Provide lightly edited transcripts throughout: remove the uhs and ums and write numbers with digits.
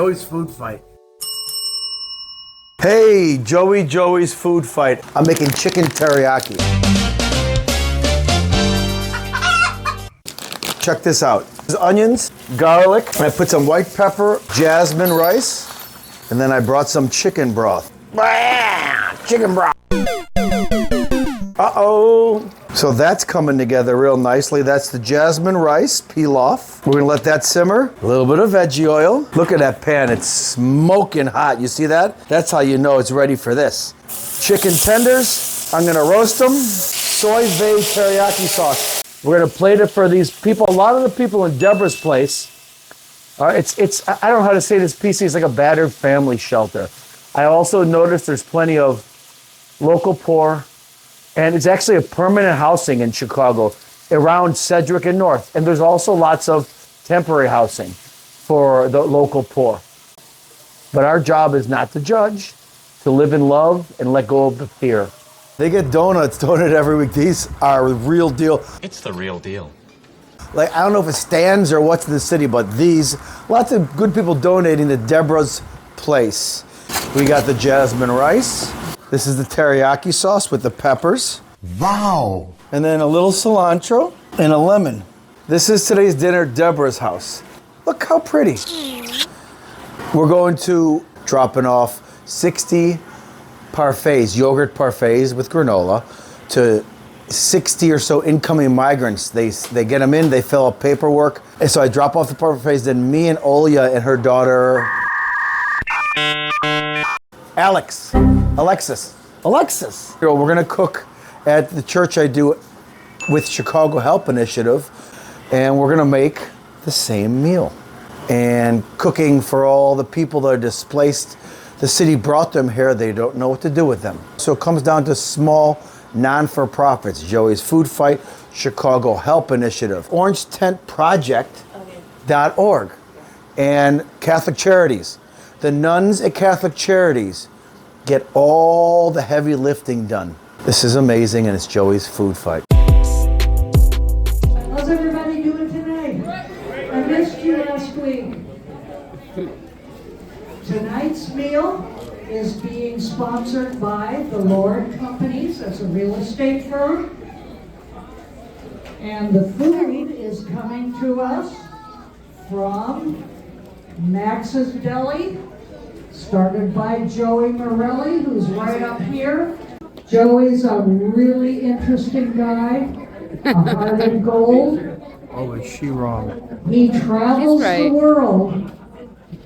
Joey's Food Fight. Hey, Joey's Food Fight. I'm making chicken teriyaki. Check this out. There's onions, garlic, and I put some white pepper, jasmine rice, and then I brought some chicken broth. Chicken broth. Uh-oh. So that's coming together real nicely. That's the jasmine rice, pilaf. We're gonna let that simmer. A little bit of veggie oil. Look at that pan, it's smoking hot. You see that? That's how you know it's ready for this. Chicken tenders, I'm gonna roast them. Soy vey teriyaki sauce. We're gonna plate it for these people. A lot of the people in Deborah's place, it's I don't know how to say this, PC, it's like a battered family shelter. I also noticed there's plenty of local poor, and it's actually a permanent housing in Chicago around Sedgwick and North. And there's also lots of temporary housing for the local poor. But our job is not to judge, to live in love and let go of the fear. They get donuts donated every week. These are the real deal. It's the real deal. Like, I don't know if it stands or what's in the city, but these, lots of good people donating to Deborah's place. We got the jasmine rice. This is the teriyaki sauce with the peppers. Wow. And then a little cilantro and a lemon. This is today's dinner at Deborah's house. Look how pretty. We're going to dropping off 60 parfaits, yogurt parfaits with granola to 60 or so incoming migrants. They get them in, they fill out paperwork. And so I drop off the parfaits, then me and Olya and her daughter, Alexis. We're gonna cook at the church I do with Chicago Help Initiative, and we're gonna make the same meal. And cooking for all the people that are displaced. The city brought them here, they don't know what to do with them. So it comes down to small non-for-profits. Joey's Food Fight, Chicago Help Initiative, OrangeTentProject.org, and Catholic Charities. The nuns at Catholic Charities get all the heavy lifting done. This is amazing, and it's Joey's Food Fight. How's everybody doing tonight? I missed you last week. Tonight's meal is being sponsored by the Lord Companies, as a real estate firm. And the food is coming to us from Max's Deli, started by Joey Morelli, who's right up here. Joey's a really interesting guy, a heart of gold. Oh, is she wrong? He travels the world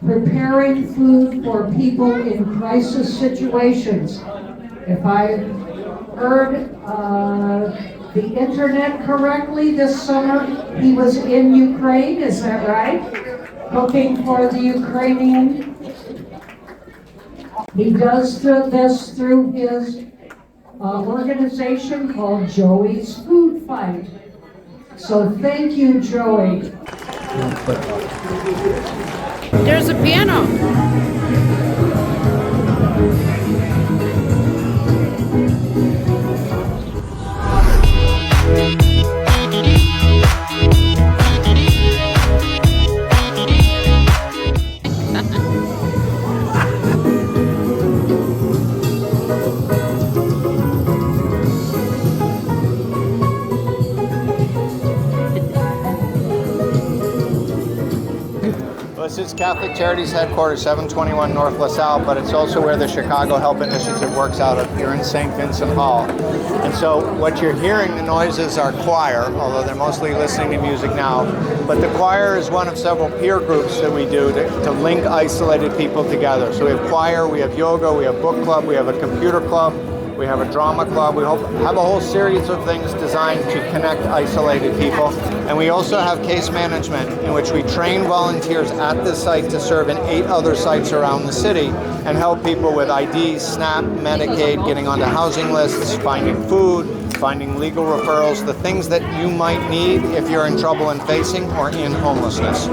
preparing food for people in crisis situations. If I heard the internet correctly, this summer he was in Ukraine, is that right? Cooking for the Ukrainian. He does this through his organization called Joey's Food Fight. So thank you, Joey. There's a piano. This is Catholic Charities headquarters, 721 North LaSalle, but it's also where the Chicago Help Initiative works out of here in St. Vincent Hall. And so what you're hearing, the noises are choir, although they're mostly listening to music now. But the choir is one of several peer groups that we do to link isolated people together. So we have choir, we have yoga, we have book club, we have a computer club, we have a drama club. We have a whole series of things designed to connect isolated people. And we also have case management, in which we train volunteers at this site to serve in 8 other sites around the city and help people with ID, SNAP, Medicaid, getting onto housing lists, finding food, finding legal referrals, the things that you might need if you're in trouble and facing or in homelessness.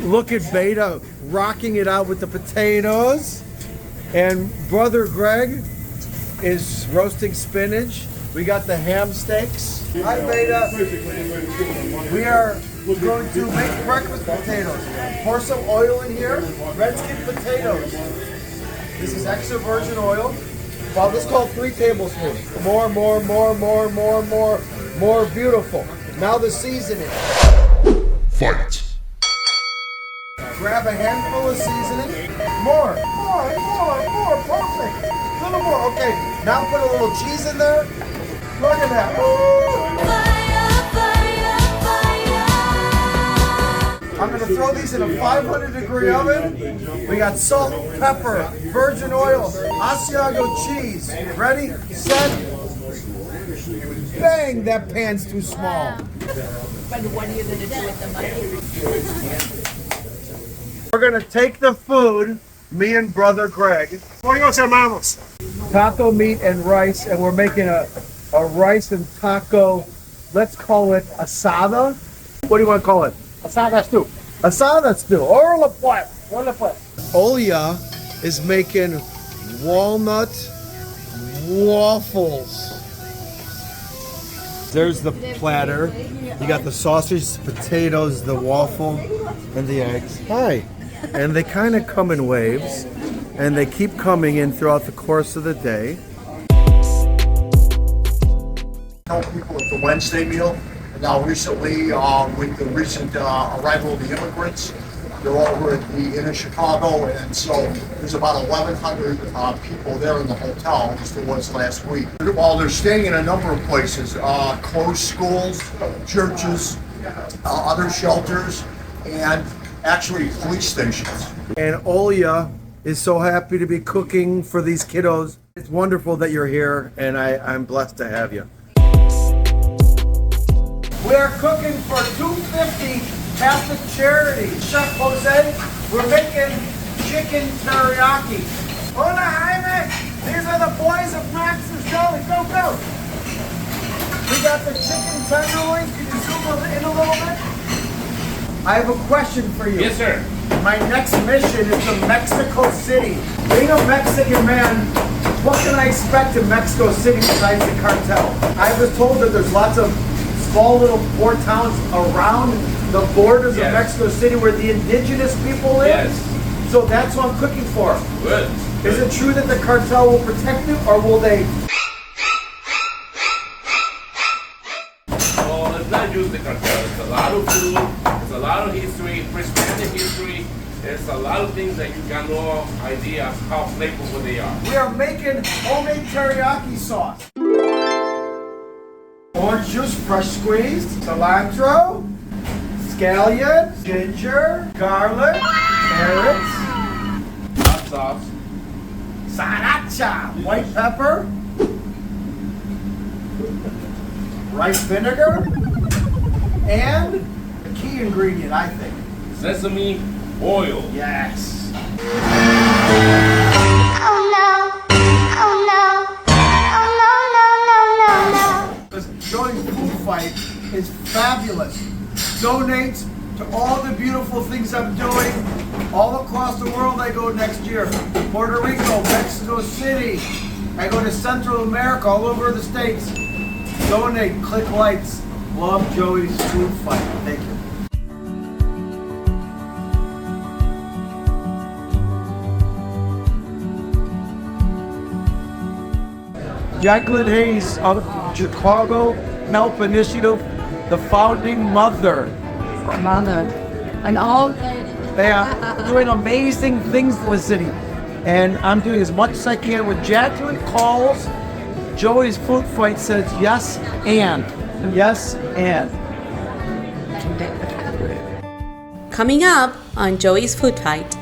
Look at Beta rocking it out with the potatoes. And Brother Greg is roasting spinach. We got the ham steaks. Hi, Beta. We are going to make breakfast potatoes. Pour some oil in here. Red skin potatoes. This is extra virgin oil. Well, this is called 3 tablespoons. More. Beautiful. Now the seasoning. Fight! Grab a handful of seasoning. More. Perfect. A little more. Okay. Now put a little cheese in there. Look at that. I'm going to throw these in a 500-degree oven. We got salt, pepper, virgin oil, Asiago cheese. Ready, set, bang! That pan's too small. But what are you going to do with the money? We're going to take the food, me and brother Greg, taco meat and rice, and we're making a rice and taco, let's call it asada. What do you want to call it? Asada stew. Asada stew. Or la plate. Olya is making walnut waffles. There's the platter. You got the sausage, potatoes, the waffle, and the eggs. Hi. And they kind of come in waves, and they keep coming in throughout the course of the day. Tell people it's the Wednesday meal. Now recently, with the recent arrival of the immigrants, they're over at the Inn of Chicago, and so there's about 1,100 people there in the hotel, as there was last week. While they're staying in a number of places, closed schools, churches, other shelters, and actually police stations. And Olya is so happy to be cooking for these kiddos. It's wonderful that you're here, and I'm blessed to have you. We're cooking for 250 Catholic Charity. Chef Jose, we're making chicken teriyaki. Hola, Jaime. These are the boys of Max's Deli. Go. We got the chicken tenderloins. Can you zoom in a little bit? I have a question for you. Yes, sir. My next mission is to Mexico City. Being a Mexican man, what can I expect in Mexico City besides the cartel? I was told that there's lots of small little port towns around the borders of Mexico City where the indigenous people live. Yes. So that's what I'm cooking for. Good. Is it true that the cartel will protect you, or will they? Well, it's not just the cartel. It's a lot of food. It's a lot of history, Hispanic history. There's a lot of things that you got no idea how flavorful they are. We are making homemade teriyaki sauce. Orange juice, fresh squeezed, cilantro, scallion, ginger, garlic, carrots, Hot sauce. sriracha, white pepper, rice vinegar, and the key ingredient, I think. Sesame oil. Yes. This Joey's Food Fight is fabulous. Donate to all the beautiful things I'm doing all across the world. I go next year. Puerto Rico, Mexico City. I go to Central America, all over the States. Donate, click likes. Love Joey's Food Fight. Thank you. Jacqueline Hayes of Chicago Help Initiative, the founding mother. And all They are doing amazing things for the city. And I'm doing as much as I can. When Jacqueline calls, Joey's Food Fight says yes and. Yes and. Coming up on Joey's Food Fight.